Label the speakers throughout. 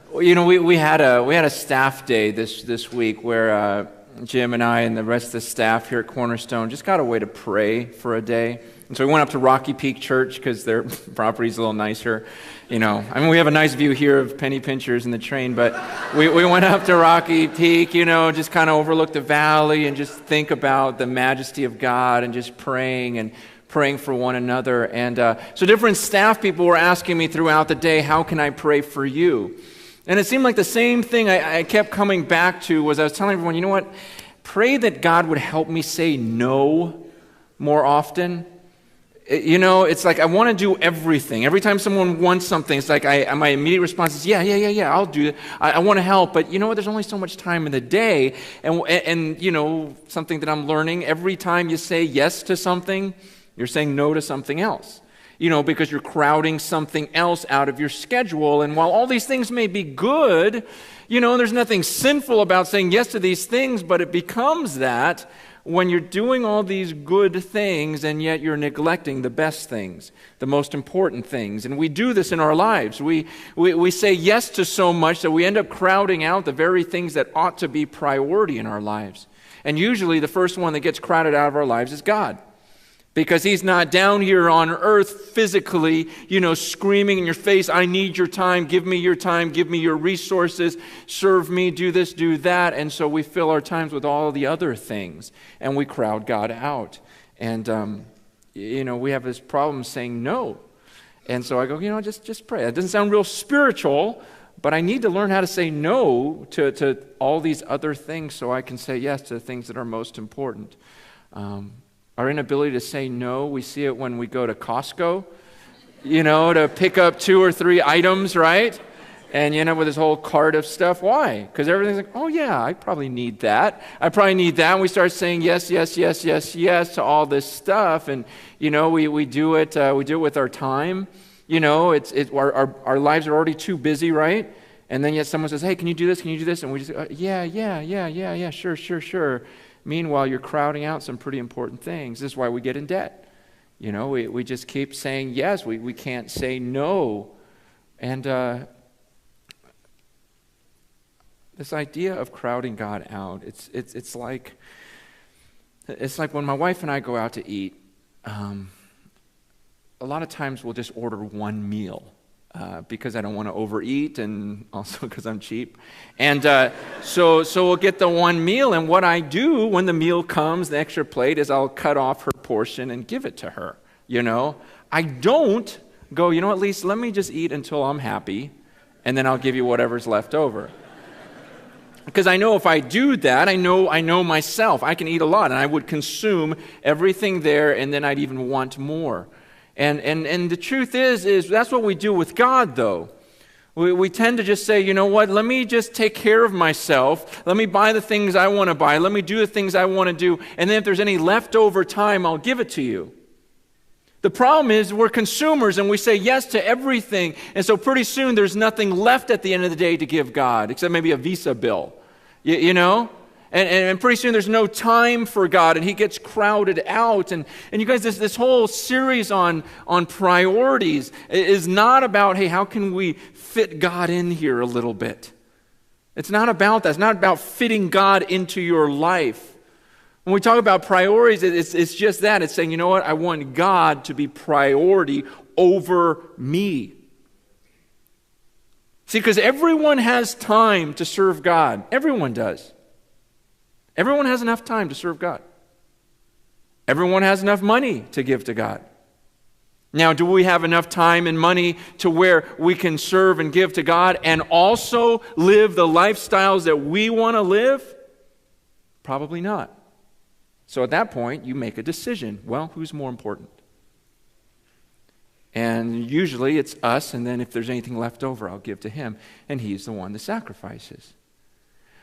Speaker 1: Well, we had a staff day this week where Jim and I and the rest of the staff here at Cornerstone just got away to pray for a day. And so we went up to Rocky Peak Church because their property's a little nicer. We have a nice view here of Penny Pinchers and the train, but we went up to Rocky Peak, just kind of overlook the valley and just think about the majesty of God and just praying for one another. And so different staff people were asking me throughout the day, how can I pray for you? And it seemed like the same thing I kept coming back to was I was telling everyone, you know what? Pray that God would help me say no more often. It's like I want to do everything. Every time someone wants something, it's like my immediate response is, yeah, I'll do it. I want to help, but you know what? There's only so much time in the day. And something that I'm learning, every time you say yes to something, you're saying no to something else. Because you're crowding something else out of your schedule. And while all these things may be good, there's nothing sinful about saying yes to these things, but it becomes that when you're doing all these good things and yet you're neglecting the best things, the most important things. And we do this in our lives. We say yes to so much that we end up crowding out the very things that ought to be priority in our lives. And usually the first one that gets crowded out of our lives is God. Because he's not down here on earth physically, screaming in your face, I need your time, give me your resources, serve me, do this, do that. And so we fill our times with all the other things, and we crowd God out. And, we have this problem saying no. And so I go, just pray. It doesn't sound real spiritual, but I need to learn how to say no to all these other things so I can say yes to the things that are most important. Our inability to say no, we see it when we go to Costco, to pick up 2 or 3 items, right? And you end up with this whole cart of stuff. Why? Because everything's like, oh yeah, I probably need that. And we start saying yes to all this stuff. And, we do it with our time. Our lives are already too busy, right? And then yet someone says, hey, can you do this? And we just go, yeah, sure. Meanwhile, you're crowding out some pretty important things. This is why we get in debt. We just keep saying yes. We can't say no. And this idea of crowding God out, it's like when my wife and I go out to eat, a lot of times we'll just order one meal. Because I don't want to overeat and also because I'm cheap. And so we'll get the one meal, and what I do when the meal comes, the extra plate, is I'll cut off her portion and give it to her, I don't go, at least let me just eat until I'm happy, and then I'll give you whatever's left over. Because I know if I do that, I know myself. I can eat a lot, and I would consume everything there, and then I'd even want more. And the truth is that's what we do with God, though. We tend to just say, you know what, let me just take care of myself. Let me buy the things I want to buy. Let me do the things I want to do. And then if there's any leftover time, I'll give it to you. The problem is we're consumers and we say yes to everything. And so pretty soon there's nothing left at the end of the day to give God, except maybe a Visa bill, And pretty soon there's no time for God, and he gets crowded out. And you guys, this whole series on priorities is not about, hey, how can we fit God in here a little bit? It's not about that. It's not about fitting God into your life. When we talk about priorities, it's just that. It's saying, you know what? I want God to be priority over me. See, because everyone has time to serve God. Everyone does. Everyone has enough time to serve God. Everyone has enough money to give to God. Now, do we have enough time and money to where we can serve and give to God and also live the lifestyles that we want to live? Probably not. So at that point, you make a decision. Well, who's more important? And usually it's us, and then if there's anything left over, I'll give to him, and he's the one that sacrifices.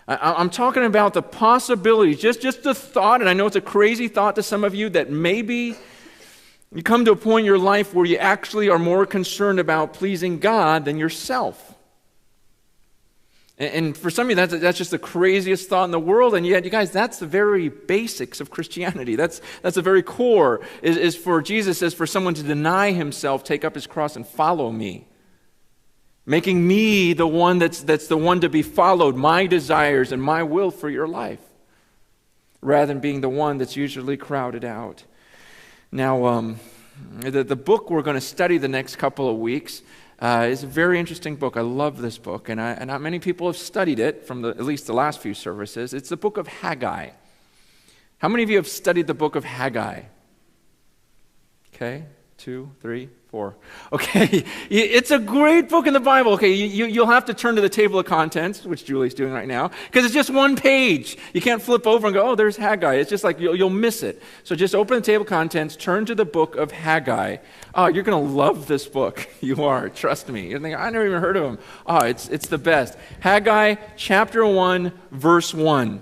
Speaker 1: I'm talking about the possibility, just the thought, and I know it's a crazy thought to some of you, that maybe you come to a point in your life where you actually are more concerned about pleasing God than yourself. And for some of you, that's just the craziest thought in the world, and yet, you guys, that's the very basics of Christianity. That's the very core, is for Jesus, is for someone to deny himself, take up his cross, and follow me. making me the one that's the one to be followed, my desires and my will for your life, rather than being the one that's usually crowded out. Now, the book we're going to study the next couple of weeks is a very interesting book. I love this book, and not many people have studied it from at least the last few services. It's the book of Haggai. How many of you have studied the book of Haggai? Okay, 2, 3, 4. Okay, it's a great book in the Bible. Okay, you'll have to turn to the table of contents, which Julie's doing right now, because it's just one page. You can't flip over and go, oh, there's Haggai. It's just like you'll miss it. So just open the table of contents, turn to the book of Haggai. Oh, you're going to love this book. You are, trust me. You're thinking, I never even heard of him. Oh, it's the best. Haggai chapter 1, verse 1.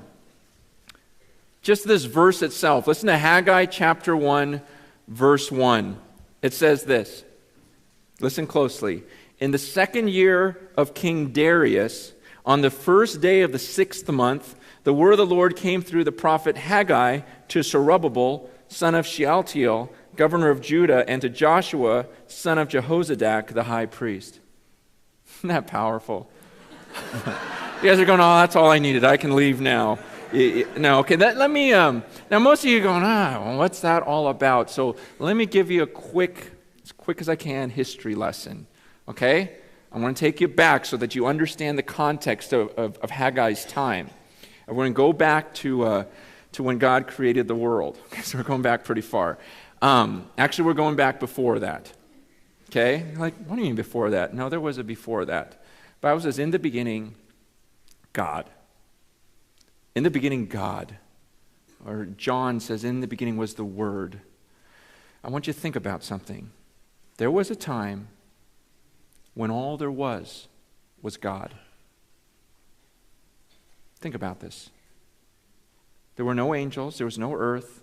Speaker 1: Just this verse itself. Listen to Haggai chapter 1, verse 1. It says this. Listen closely. In the 2nd year of King Darius, on the 1st day of the 6th month, the word of the Lord came through the prophet Haggai to Zerubbabel, son of Shealtiel, governor of Judah, and to Joshua, son of Jehozadak, the high priest. Isn't that powerful? You guys are going, oh, that's all I needed. I can leave now. No, okay, let me, now most of you are going, well, what's that all about? So let me give you as quick as I can, history lesson, okay? I want to take you back so that you understand the context of Haggai's time. And we're going to go back to when God created the world. Okay, so we're going back pretty far. Actually, we're going back before that, okay? Like, what do you mean before that? No, there was a before that. The Bible says, in the beginning, God. In the beginning, God. Or John says, in the beginning was the Word. I want you to think about something. There was a time when all there was God. Think about this. There were no angels. There was no earth.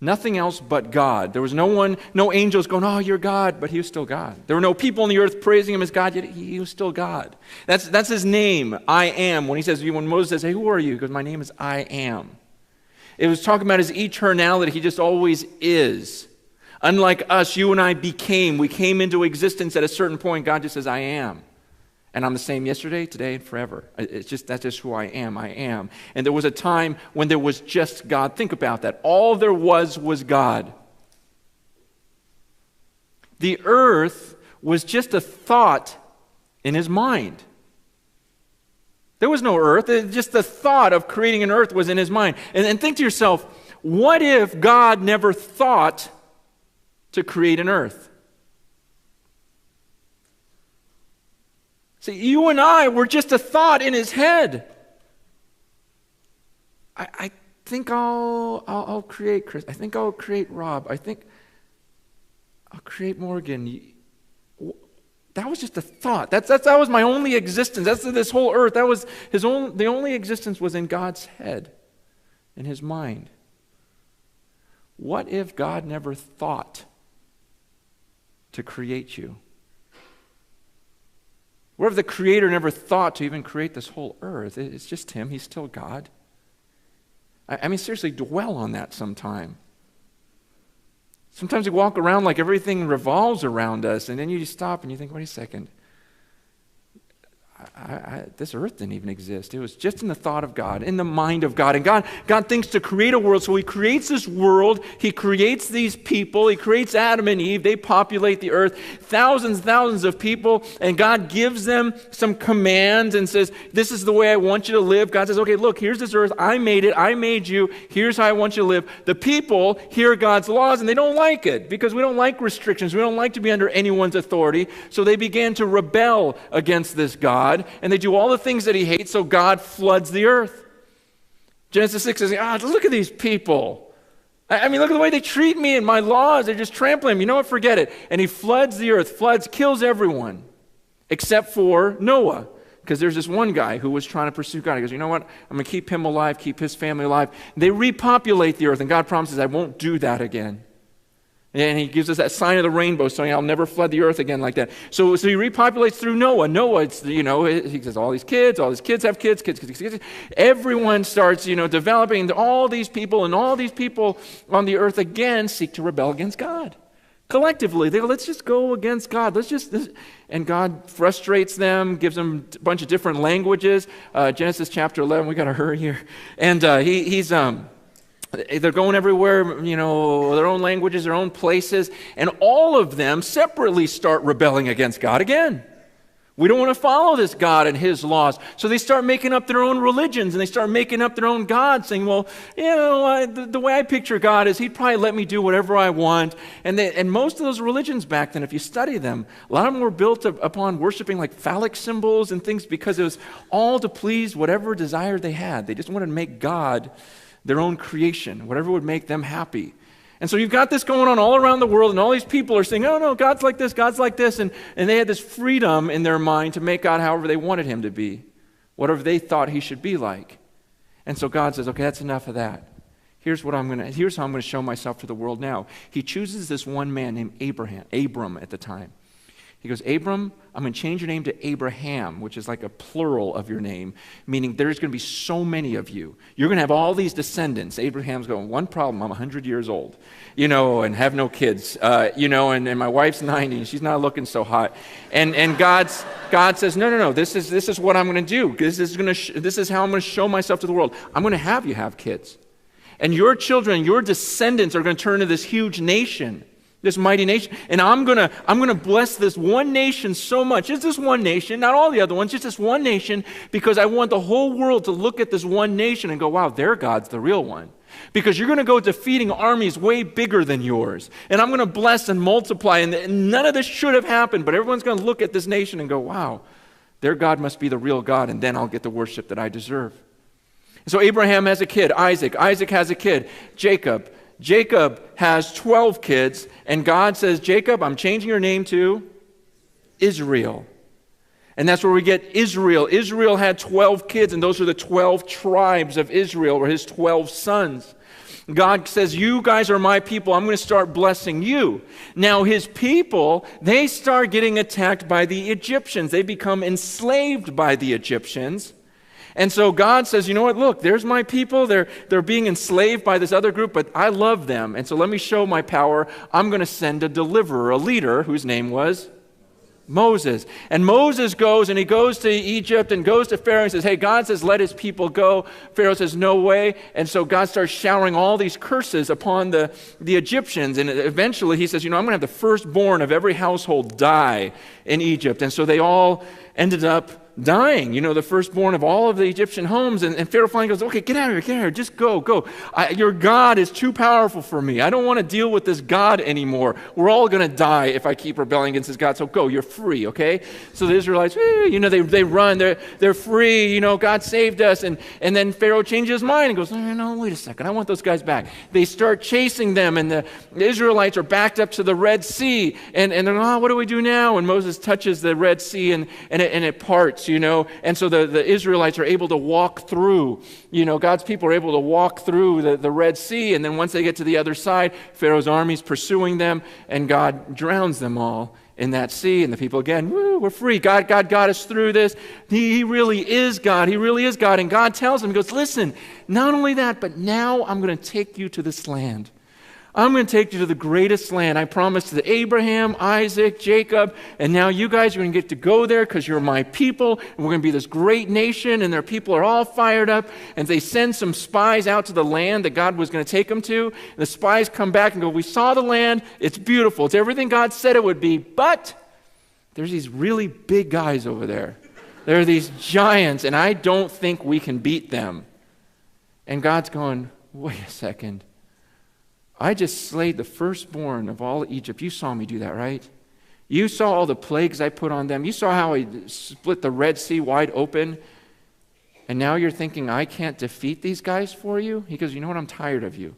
Speaker 1: Nothing else but God. There was no angels going, oh, you're God, but he was still God. There were no people on the earth praising him as God, yet he was still God. That's his name, I am. When Moses says, hey, who are you? He goes, my name is I am. It was talking about his eternality. He just always is. Unlike us, you and I we came into existence at a certain point. God just says, I am. And I'm the same yesterday, today, and forever. That's just who I am. I am. And there was a time when there was just God. Think about that. All there was God. The earth was just a thought in his mind. There was no earth. Just the thought of creating an earth was in his mind. And think to yourself, what if God never thought to create an earth? See, you and I were just a thought in his head. I think I'll create Chris. I think I'll create Rob. I think I'll create Morgan. That was just a thought. That was my only existence. That's this whole earth. That was the only existence was in God's head, in his mind. What if God never thought to create you? What if the Creator never thought to even create this whole earth? It's just him. He's still God. I mean, seriously, dwell on that sometime. Sometimes we walk around like everything revolves around us, and then you just stop and you think, wait a second. This earth didn't even exist. It was just in the thought of God, in the mind of God. And God thinks to create a world, so he creates this world. He creates these people. He creates Adam and Eve. They populate the earth, thousands of people, and God gives them some commands and says, this is the way I want you to live. God says, okay, look, here's this earth. I made it. I made you. Here's how I want you to live. The people hear God's laws, and they don't like it because we don't like restrictions. We don't like to be under anyone's authority. So they began to rebel against this God. And they do all the things that he hates, so God floods the earth. Genesis 6 says, look at these people. I mean, look at the way they treat me and my laws. They're just trampling them. You know what? Forget it. And he floods the earth, kills everyone, except for Noah. Because there's this one guy who was trying to pursue God. He goes, you know what? I'm going to keep him alive, keep his family alive. They repopulate the earth, and God promises, I won't do that again. And he gives us that sign of the rainbow, saying, I'll never flood the earth again like that. So he repopulates through Noah. Noah, he says, all these kids have kids. Everyone starts, developing all these people, and all these people on the earth again seek to rebel against God. collectively. They go, let's just go against God. And God frustrates them, gives them a bunch of different languages. Genesis chapter 11, we got to hurry here. And they're going everywhere, their own languages, their own places, and all of them separately start rebelling against God again. We don't want to follow this God and his laws. So they start making up their own religions, and they start making up their own gods, saying, well, the way I picture God is he'd probably let me do whatever I want. And most of those religions back then, if you study them, a lot of them were built upon worshiping like phallic symbols and things because it was all to please whatever desire they had. They just wanted to make God their own creation, whatever would make them happy. And so you've got this going on all around the world, and all these people are saying, oh, no, God's like this, and they had this freedom in their mind to make God however they wanted him to be, whatever they thought he should be like. And so God says, okay, that's enough of that. Here's how I'm going to show myself to the world now. He chooses this one man named Abram at the time. He goes, Abram, I'm going to change your name to Abraham, which is like a plural of your name, meaning there's going to be so many of you. You're going to have all these descendants. Abraham's going, one problem, I'm 100 years old, and have no kids, and my wife's 90, and she's not looking so hot. And God says, no, this is what I'm going to do. This is how I'm going to show myself to the world. I'm going to have you have kids. And your children, your descendants are going to turn into this huge nation. This mighty nation. And I'm gonna bless this one nation so much. Just this one nation, not all the other ones, just this one nation, because I want the whole world to look at this one nation and go, wow, their God's the real one. Because you're going to go defeating armies way bigger than yours. And I'm going to bless and multiply. And none of this should have happened, but everyone's going to look at this nation and go, wow, their God must be the real God, and then I'll get the worship that I deserve. So Abraham has a kid, Isaac. Isaac has a kid, Jacob. Jacob has 12 kids, and God says, Jacob, I'm changing your name to Israel. And that's where we get Israel. Israel had 12 kids, and those are the 12 tribes of Israel, or his 12 sons. God says, you guys are my people. I'm going to start blessing you. Now, his people, they start getting attacked by the Egyptians. They become enslaved by the Egyptians. And so God says, you know what, look, there's my people. They're being enslaved by this other group, but I love them. And so let me show my power. I'm going to send a deliverer, a leader, whose name was Moses. And Moses goes, and he goes to Egypt and goes to Pharaoh and says, hey, God says, let his people go. Pharaoh says, no way. And so God starts showering all these curses upon the Egyptians. And eventually he says, I'm going to have the firstborn of every household die in Egypt. And so they all ended up dying, the firstborn of all of the Egyptian homes. And Pharaoh finally goes, okay, get out of here, just go. Your God is too powerful for me. I don't want to deal with this God anymore. We're all going to die if I keep rebelling against this God, so go, you're free, okay? So the Israelites, they run, they're free, God saved us. And then Pharaoh changes his mind and goes, no, wait a second, I want those guys back. They start chasing them, and the Israelites are backed up to the Red Sea, and they're like, what do we do now? And Moses touches the Red Sea, and it parts, and so the Israelites are able to walk through, God's people are able to walk through the Red Sea, and then once they get to the other side, Pharaoh's army's pursuing them, and God drowns them all in that sea, and the people again, woo, we're free. God got us through this. He really is God. He really is God. And God tells him, he goes, listen, not only that, but now I'm going to take you to this land. I'm going to take you to the greatest land I promised to Abraham, Isaac, Jacob, and now you guys are going to get to go there because you're my people, and we're going to be this great nation, and their people are all fired up, and they send some spies out to the land that God was going to take them to, and the spies come back and go, we saw the land, it's beautiful, it's everything God said it would be, but there's these really big guys over there. There are these giants, and I don't think we can beat them. And God's going, wait a second. I just slayed the firstborn of all Egypt. You saw me do that, right? You saw all the plagues I put on them. You saw how I split the Red Sea wide open. And now you're thinking, I can't defeat these guys for you? He goes, you know what? I'm tired of you.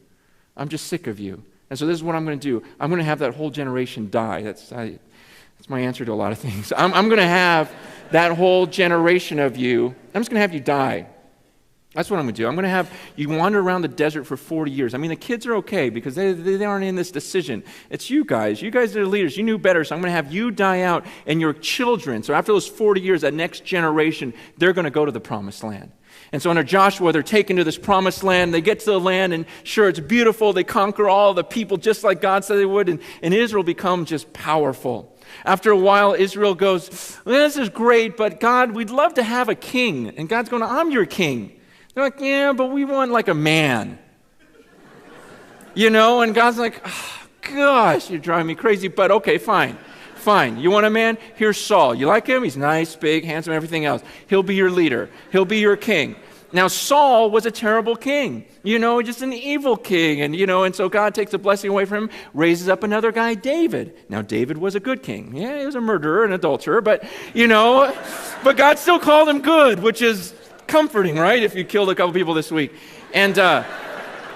Speaker 1: I'm just sick of you. And so this is what I'm going to do. I'm going to have that whole generation die. That's my answer to a lot of things. I'm going to have that whole generation of you. I'm just going to have you die. That's what I'm going to do. I'm going to have you wander around the desert for 40 years. I mean, the kids are okay because they aren't in this decision. It's you guys. You guys are the leaders. You knew better, so I'm going to have you die out and your children. So after those 40 years, that next generation, they're going to go to the promised land. And so under Joshua, they're taken to this promised land. They get to the land, and sure, it's beautiful. They conquer all the people just like God said they would, and Israel becomes just powerful. After a while, Israel goes, well, this is great, but God, we'd love to have a king. And God's going, I'm your king. They're like, yeah, but we want like a man. And God's like, oh, gosh, you're driving me crazy, but okay, fine. You want a man? Here's Saul. You like him? He's nice, big, handsome, everything else. He'll be your leader. He'll be your king. Now, Saul was a terrible king, just an evil king. And so God takes a blessing away from him, raises up another guy, David. Now, David was a good king. Yeah, he was a murderer and adulterer, but God still called him good, which is comforting, right? If you killed a couple people this week. And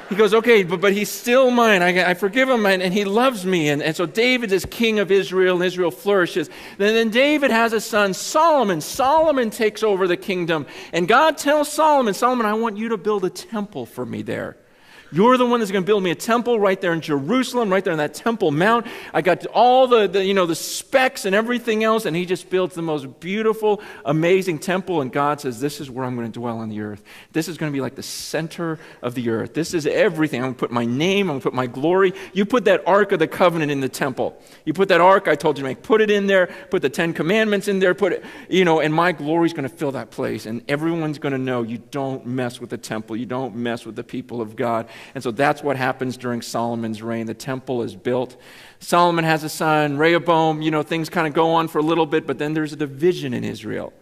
Speaker 1: he goes, okay, but he's still mine. I forgive him, and he loves me. And so David is king of Israel, and Israel flourishes. Then David has a son, Solomon. Solomon takes over the kingdom. And God tells Solomon, I want you to build a temple for me there. You're the one that's going to build me a temple right there in Jerusalem, right there on that Temple Mount. I got all the specs and everything else, and he just builds the most beautiful, amazing temple. And God says, this is where I'm going to dwell on the earth. This is going to be like the center of the earth. This is everything. I'm going to put my name, I'm going to put my glory. You put that Ark of the Covenant in the temple. You put that Ark I told you to make. Put it in there. Put the 10 Commandments in there. Put it, and my glory is going to fill that place. And everyone's going to know you don't mess with the temple. You don't mess with the people of God. And so that's what happens during Solomon's reign. The temple is built. Solomon has a son, Rehoboam. Things kind of go on for a little bit, but then there's a division in Israel.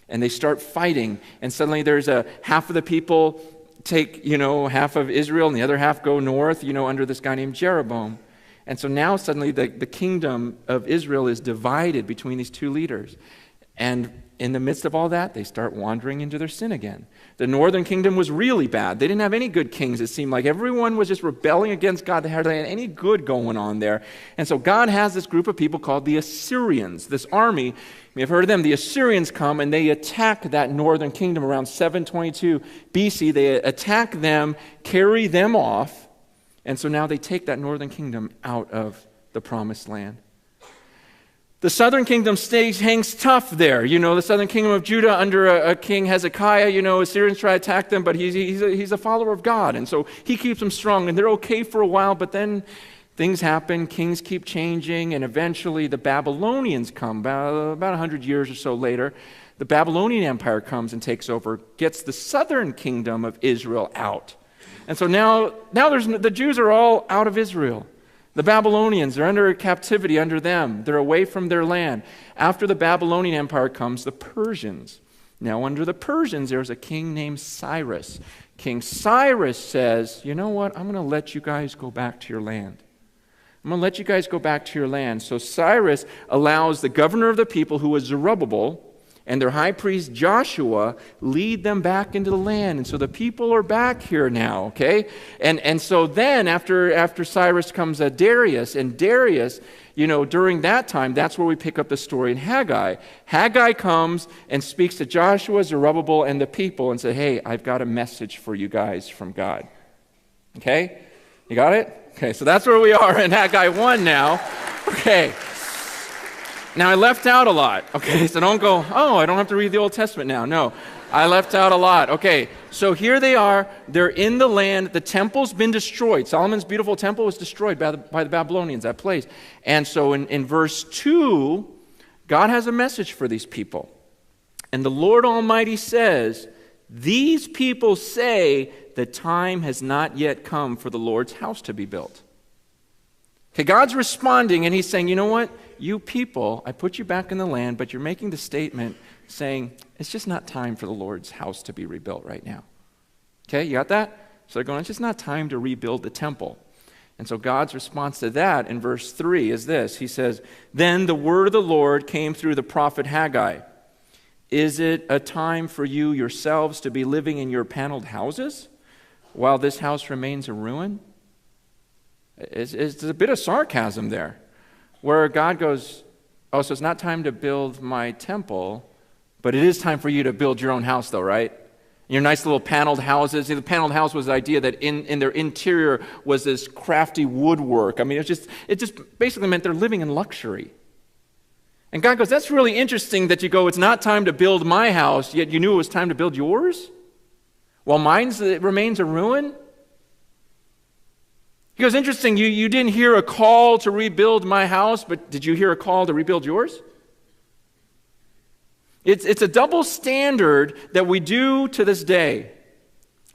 Speaker 1: And they start fighting. And suddenly there's half of the people take, half of Israel, and the other half go north, under this guy named Jeroboam. And so now suddenly the kingdom of Israel is divided between these two leaders. And in the midst of all that, they start wandering into their sin again. The northern kingdom was really bad. They didn't have any good kings, it seemed like. Everyone was just rebelling against God. They had any good going on there. And so God has this group of people called the Assyrians, this army. You may have heard of them. The Assyrians come and they attack that northern kingdom around 722 BC. They attack them, carry them off. And so now they take that northern kingdom out of the promised land. The southern kingdom hangs tough there. The southern kingdom of Judah under a king Hezekiah, Assyrians try to attack them, but he's a follower of God. And so he keeps them strong, and they're okay for a while, but then things happen, kings keep changing, and eventually the Babylonians come, about 100 years or so later. The Babylonian Empire comes and takes over, gets the southern kingdom of Israel out. And so now the Jews are all out of Israel. The Babylonians, they're under captivity under them. They're away from their land. After the Babylonian Empire comes the Persians. Now, under the Persians, there's a king named Cyrus. King Cyrus says, you know what? I'm going to let you guys go back to your land. I'm going to let you guys go back to your land. So Cyrus allows the governor of the people, who was Zerubbabel, and their high priest Joshua lead them back into the land. And so the people are back here now, okay? And so then after Cyrus comes Darius, and Darius, during that time, that's where we pick up the story in Haggai. Haggai comes and speaks to Joshua, Zerubbabel, and the people and says, hey, I've got a message for you guys from God. Okay? You got it? Okay, so that's where we are in Haggai 1 now. Okay. Now, I left out a lot, okay? So don't go, I don't have to read the Old Testament now. No, I left out a lot. Okay, so here they are. They're in the land. The temple's been destroyed. Solomon's beautiful temple was destroyed by the Babylonians, that place. And so in verse 2, God has a message for these people. And the Lord Almighty says, these people say the time has not yet come for the Lord's house to be built. Okay, God's responding, and he's saying, you know what? You people, I put you back in the land, but you're making the statement saying, it's just not time for the Lord's house to be rebuilt right now. Okay, you got that? So they're going, it's just not time to rebuild the temple. And so God's response to that in verse 3 is this. He says, then the word of the Lord came through the prophet Haggai. Is it a time for you yourselves to be living in your paneled houses while this house remains a ruin? It's a bit of sarcasm there, where God goes, so it's not time to build my temple, but it is time for you to build your own house though, right? Your nice little paneled houses. The paneled house was the idea that in their interior was this crafty woodwork. I mean, it just basically meant they're living in luxury. And God goes, that's really interesting that you go, it's not time to build my house, yet you knew it was time to build yours? While mine remains a ruin? He goes, interesting, you didn't hear a call to rebuild my house, but did you hear a call to rebuild yours? It's a double standard that we do to this day.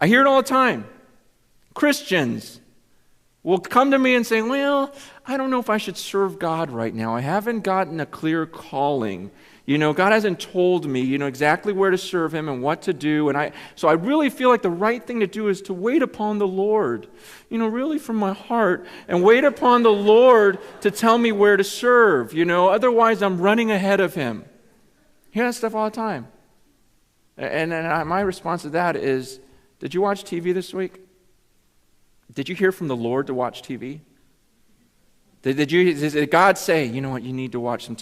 Speaker 1: I hear it all the time. Christians will come to me and say, well, I don't know if I should serve God right now. I haven't gotten a clear calling. God hasn't told me, exactly where to serve Him and what to do. And so I really feel like the right thing to do is to wait upon the Lord, really from my heart, and wait upon the Lord to tell me where to serve. Otherwise I'm running ahead of Him. I hear that stuff all the time. And my response to that is, did you watch TV this week? Did you hear from the Lord to watch TV? Did God say, you know what, you need to watch some